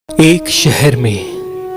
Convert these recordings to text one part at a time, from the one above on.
ایک شہر میں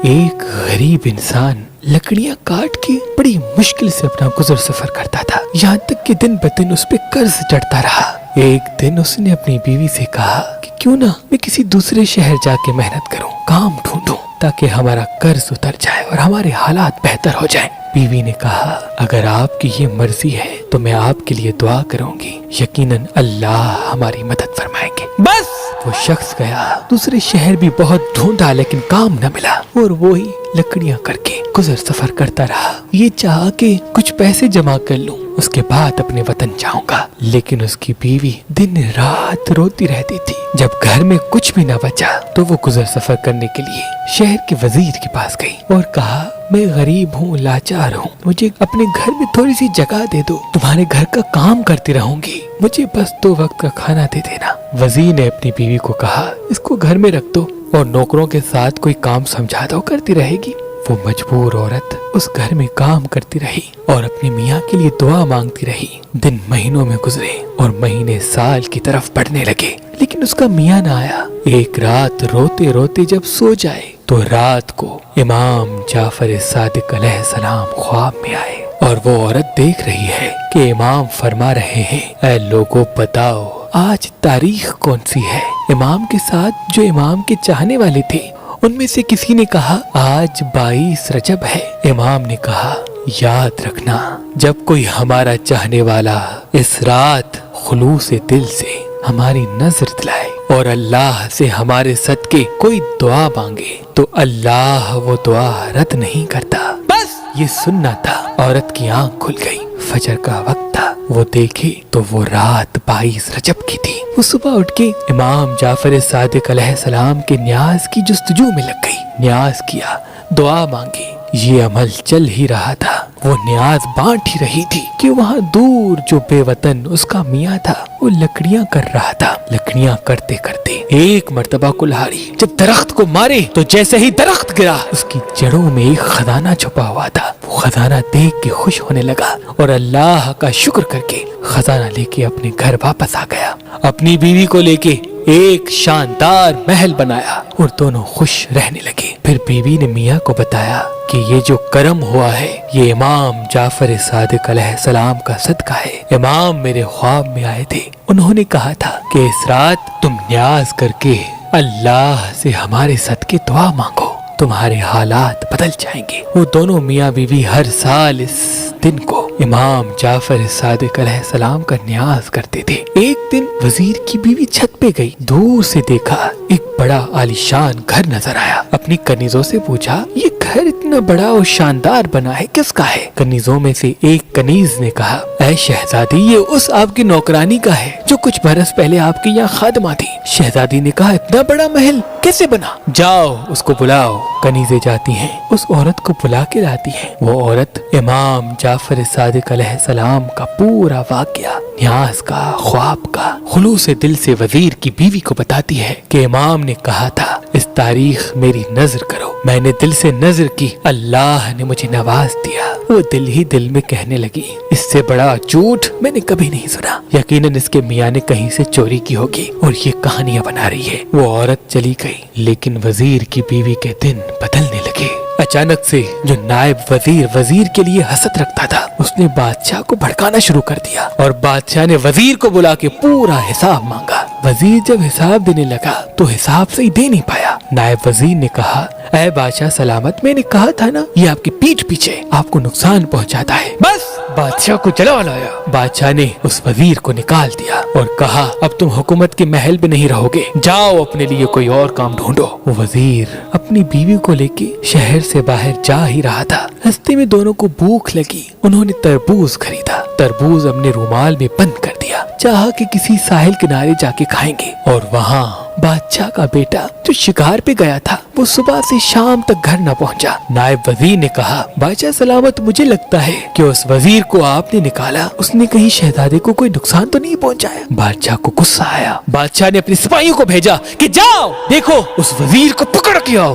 ایک غریب انسان لکڑیاں کاٹ کے بڑی مشکل سے اپنا گزر سفر کرتا تھا، یہاں تک کہ دن بدن اس پہ قرض چڑھتا رہا۔ ایک دن اس نے اپنی بیوی سے کہا کہ کیوں نہ میں کسی دوسرے شہر جا کے محنت کروں، کام ڈھونڈوں تاکہ ہمارا قرض اتر جائے اور ہمارے حالات بہتر ہو جائیں۔ بیوی نے کہا اگر آپ کی یہ مرضی ہے تو میں آپ کے لیے دعا کروں گی، یقیناً اللہ ہماری مدد فرمائیں گے۔ بس وہ شخص گیا، دوسرے شہر بھی بہت ڈھونڈا لیکن کام نہ ملا اور وہی لکڑیاں کر کے گزر سفر کرتا رہا۔ یہ چاہا کہ کچھ پیسے جمع کر لوں، اس کے بعد اپنے وطن جاؤں گا، لیکن اس کی بیوی دن رات روتی رہتی تھی۔ جب گھر میں کچھ بھی نہ بچا تو وہ گزر سفر کرنے کے لیے شہر کے وزیر کے پاس گئی اور کہا میں غریب ہوں، لاچار ہوں، مجھے اپنے گھر میں تھوڑی سی جگہ دے دو، تمہارے گھر کا کام کرتی رہوں گی، مجھے بس 2 وقت کا کھانا دے دینا۔ وزیر نے اپنی بیوی کو کہا اس کو گھر میں رکھ دو اور نوکروں کے ساتھ کوئی کام سمجھا دو، کرتی رہے گی۔ وہ مجبور عورت اس گھر میں کام کرتی رہی اور اپنے میاں کے لیے دعا مانگتی رہی۔ دن مہینوں میں گزرے اور مہینے سال کی طرف بڑھنے لگے، لیکن اس کا میاں نہ آیا۔ ایک رات روتے روتے جب سو جائے تو رات کو امام جعفر صادق علیہ السلام خواب میں آئے اور وہ عورت دیکھ رہی ہے کہ امام فرما رہے ہیں اے لوگوں بتاؤ آج تاریخ کون سی ہے۔ امام کے ساتھ جو امام کے چاہنے والے تھے ان میں سے کسی نے کہا آج 22 رجب ہے۔ امام نے کہا یاد رکھنا جب کوئی ہمارا چاہنے والا اس رات خلوص دل سے ہماری نظر دلائے اور اللہ سے ہمارے صدقے کوئی دعا مانگے تو اللہ وہ دعا رد نہیں کرتا۔ بس یہ سننا تھا۔ عورت کی آنکھ کھل گئی، فجر کا وقت تھا، وہ دیکھے تو وہ رات 22 رجب کی تھی۔ وہ صبح اٹھ کے امام جعفر صادق علیہ السلام کے نیاز کی جستجو میں لگ گئی، نیاز کیا، دعا مانگی۔ یہ عمل چل ہی رہا تھا، وہ نیاز بانٹ ہی رہی تھی کہ وہاں دور جو بے وطن اس کا میاں تھا وہ لکڑیاں کر رہا تھا۔ لکڑیاں کرتے کرتے ایک مرتبہ کلہاڑی جب درخت کو مارے تو جیسے ہی درخت گرا اس کی جڑوں میں ایک خزانہ چھپا ہوا تھا۔ وہ خزانہ دیکھ کے خوش ہونے لگا اور اللہ کا شکر کر کے خزانہ لے کے اپنے گھر واپس آ گیا۔ اپنی بیوی کو لے کے ایک شاندار محل بنایا اور دونوں خوش رہنے لگے۔ پھر بیوی نے میاں کو بتایا کہ یہ جو کرم ہوا ہے یہ امام جعفر صادق علیہ السلام کا صدقہ ہے۔ امام میرے خواب میں آئے تھے، انہوں نے کہا تھا کہ اس رات تم نیاز کر کے اللہ سے ہمارے صدقے دعا مانگو، تمہارے حالات بدل جائیں گے۔ وہ دونوں میاں بیوی ہر سال اس دن کو امام جعفر صادق علیہ السلام کا نیاز کرتے تھے۔ ایک دن وزیر کی بیوی چھت پہ گئی، دور سے دیکھا ایک بڑا عالیشان گھر نظر آیا۔ اپنی کنیزوں سے پوچھا یہ گھر اتنا بڑا اور شاندار بنا ہے کس کا ہے؟ کنیزوں میں سے ایک کنیز نے کہا اے شہزادی یہ اس آپ کی نوکرانی کا ہے جو کچھ برس پہلے آپ کے یہاں خادمہ تھی۔ شہزادی نے کہا اتنا بڑا محل کیسے بنا؟ جاؤ اس کو بلاؤ۔ کنیزیں جاتی ہیں، اس عورت کو بلا کے لاتی ہیں۔ وہ عورت امام جعفر صادق علیہ السلام کا پورا واقعہ، نیاز کا، خواب کا، خلوص دل سے وزیر کی بیوی کو بتاتی ہے کہ امام نے کہا تھا اس تاریخ میری نظر کرو، میں نے دل سے نظر کی، اللہ نے مجھے نواز دیا۔ وہ دل ہی دل میں کہنے لگی اس سے بڑا جھوٹ میں نے کبھی نہیں سنا، یقیناً اس کے میاں نے کہیں سے چوری کی ہوگی اور یہ کہانیاں بنا رہی ہے۔ وہ عورت چلی گئی لیکن وزیر کی بیوی کے دن بدلنے لگے۔ اچانک سے جو نائب وزیر کے لیے حسد رکھتا تھا اس نے بادشاہ کو بھڑکانا شروع کر دیا اور بادشاہ نے وزیر کو بلا کے پورا حساب مانگا۔ وزیر جب حساب دینے لگا تو حساب سے ہی دے نہیں پایا۔ نائب وزیر نے کہا اے بادشاہ سلامت، میں نے کہا تھا نا یہ آپ کی پیٹھ پیچھے آپ کو نقصان پہنچاتا ہے۔ بس بادشاہ کو جلا لایا۔ بادشاہ نے اس وزیر کو نکال دیا اور کہا اب تم حکومت کے محل میں نہیں رہو گے، جاؤ اپنے لیے کوئی اور کام ڈھونڈو۔ وہ وزیر اپنی بیوی کو لے کے شہر سے باہر جا ہی رہا تھا، راستے میں دونوں کو بھوک لگی، انہوں نے تربوز خریدا، تربوز اپنے رومال میں بند کر دیا، چاہا کہ کسی ساحل کنارے جا کے کھائیں گے۔ اور وہاں بادشاہ کا بیٹا جو شکار پہ گیا تھا وہ صبح سے شام تک گھر نہ پہنچا۔ نائب وزیر نے کہا بادشاہ سلامت، مجھے لگتا ہے کہ اس وزیر کو آپ نے نکالا، اس نے کہیں شہزادے کو کوئی نقصان تو نہیں پہنچایا؟ بادشاہ کو غصہ آیا، بادشاہ نے اپنے سپاہیوں کو بھیجا کہ جاؤ دیکھو اس وزیر کو پکڑ کے آؤ،